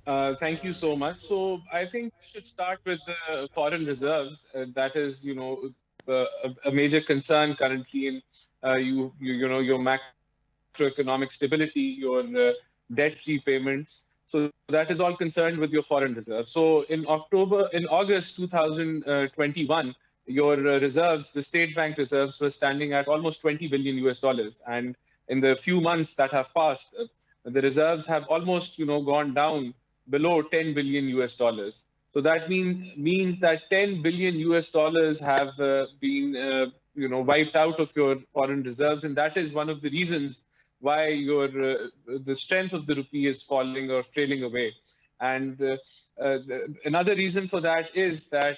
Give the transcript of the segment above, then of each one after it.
Thank you so much. So I think we should start with the foreign reserves. That is, a major concern currently in your macroeconomic stability, your debt repayments. So that is all concerned with your foreign reserves. So in August 2021, your reserves, the state bank reserves, were standing at almost 20 billion US dollars, and in the few months that have passed, the reserves have almost gone down below 10 billion US dollars. So that means that 10 billion US dollars have been wiped out of your foreign reserves, and that is one of the reasons why the strength of the rupee is falling or trailing away. And another reason for that is that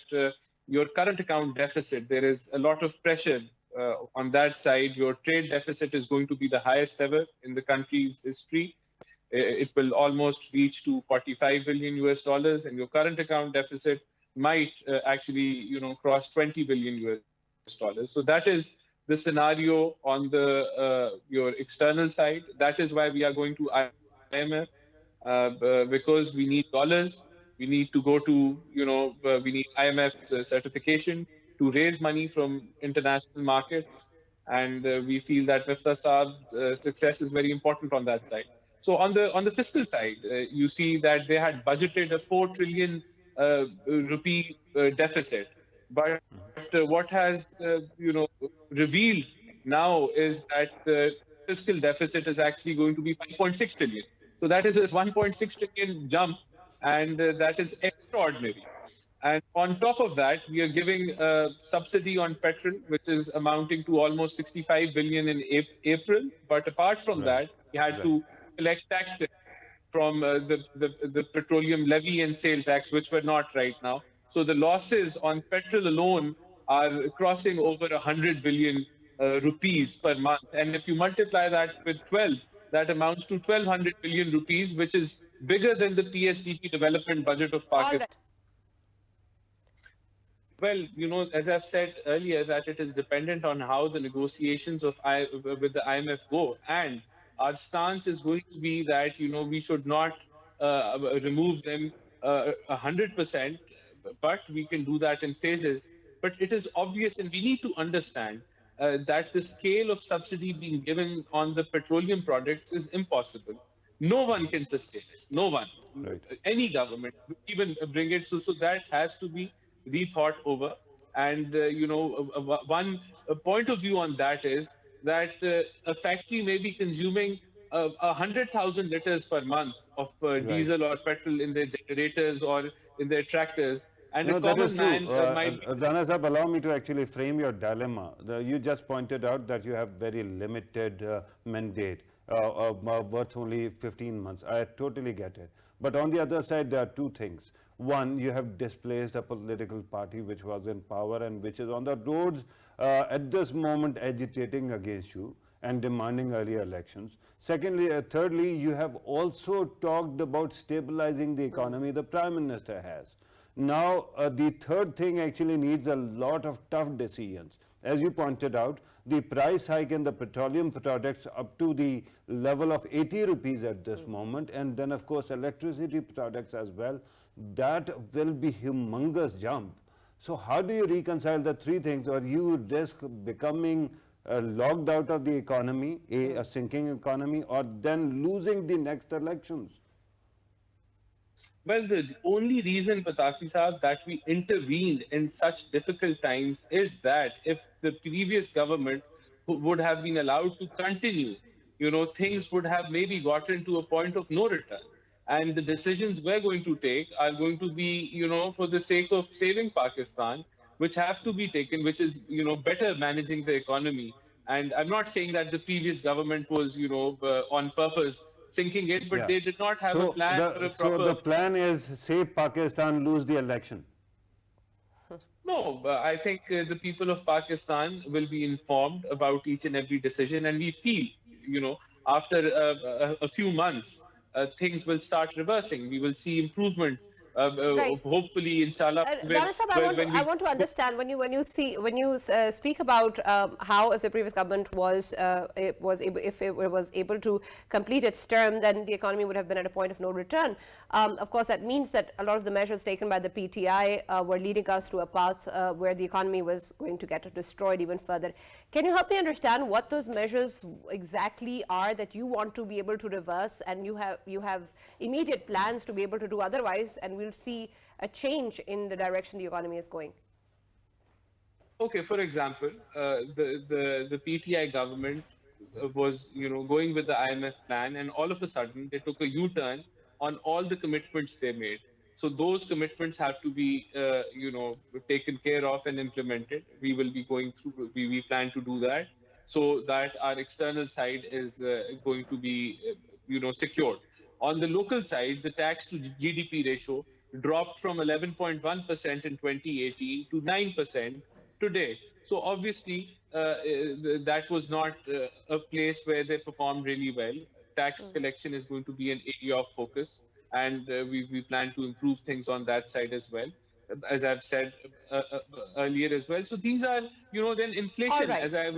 your current account deficit, there is a lot of pressure on that side. Your trade deficit is going to be the highest ever in the country's history. It will almost reach to 45 billion US dollars, and your current account deficit might actually cross 20 billion US dollars. So that is the scenario on your external side. That is why we are going to IMF, because we need dollars. We need to go to, we need IMF's certification to raise money from international markets. And we feel that Mifta Saab's success is very important on that side. So on the fiscal side, you see that they had budgeted a 4 trillion rupee deficit, but what has revealed now is that the fiscal deficit is actually going to be 5.6 trillion. So that is a 1.6 trillion jump, and that is extraordinary. And on top of that, we are giving a subsidy on petrol, which is amounting to almost 65 billion in April. But apart from Right, that, we had right. to collect taxes from the petroleum levy and sale tax, which were not right now. So the losses on petrol alone are crossing over 100 billion rupees per month. And if you multiply that with 12, that amounts to 1,200 billion rupees, which is bigger than the PSDP development budget of All Pakistan. right. Well, as I've said earlier, that it is dependent on how the negotiations with the IMF go, and our stance is going to be that we should not remove them 100%, but we can do that in phases. But it is obvious, and we need to understand that the scale of subsidy being given on the petroleum products is impossible. No one can sustain it. No one, Right. any government, even bring it. So that has to be rethought over. And one point of view on that is that a factory may be consuming 100,000 liters per month of Right. diesel or petrol in their generators or in their tractors, and a That is common true. man might be. Rana Sahab, allow me to actually frame your dilemma. You just pointed out that you have very limited mandate, worth only 15 months. I totally get it. But on the other side, there are two things. One, you have displaced a political party which was in power and which is on the roads at this moment agitating against you and demanding early elections. Secondly, thirdly, you have also talked about stabilizing the economy. The Prime Minister has. Now, the third thing actually needs a lot of tough decisions. As you pointed out, the price hike in the petroleum products up to the level of 80 rupees at this moment, and then of course electricity products as well, that will be humongous jump. So how do you reconcile the three things, or you risk becoming locked out of the economy, a sinking economy, or then losing the next elections? Well, the only reason, Pataki Saab, that we intervened in such difficult times is that if the previous government would have been allowed to continue, things would have maybe gotten to a point of no return. And the decisions we're going to take are going to be, for the sake of saving Pakistan, which have to be taken, which is, better managing the economy. And I'm not saying that the previous government was, on purpose sinking it, but Yeah. they did not have a So plan or the a so the proper. plan is save Pakistan, lose the election. No, I think the people of Pakistan will be informed about each and every decision, and we feel, after a few months, things will start reversing. We will see improvement Right. hopefully, inshallah, Rana Sahab, when I we want to understand when you speak about how if the previous government was it was able, if it was able to complete its term, then the economy would have been at a point of no return. Of course, that means that a lot of the measures taken by the PTI were leading us to a path where the economy was going to get destroyed even further. Can you help me understand what those measures exactly are that you want to be able to reverse, and you have immediate plans to be able to do otherwise, and we'll see a change in the direction the economy is going? Okay, for example, the PTI government was, going with the IMF plan, and all of a sudden they took a U-turn on all the commitments they made. So those commitments have to be, taken care of and implemented. We will be going through. We plan to do that so that our external side is going to be, secured. On the local side, the tax to GDP ratio dropped from 11.1% in 2018 to 9% today. So obviously, that was not a place where they performed really well. Tax collection is going to be an area of focus, and we plan to improve things on that side as well, as I've said earlier as well. So these are, then All inflation, right. as I was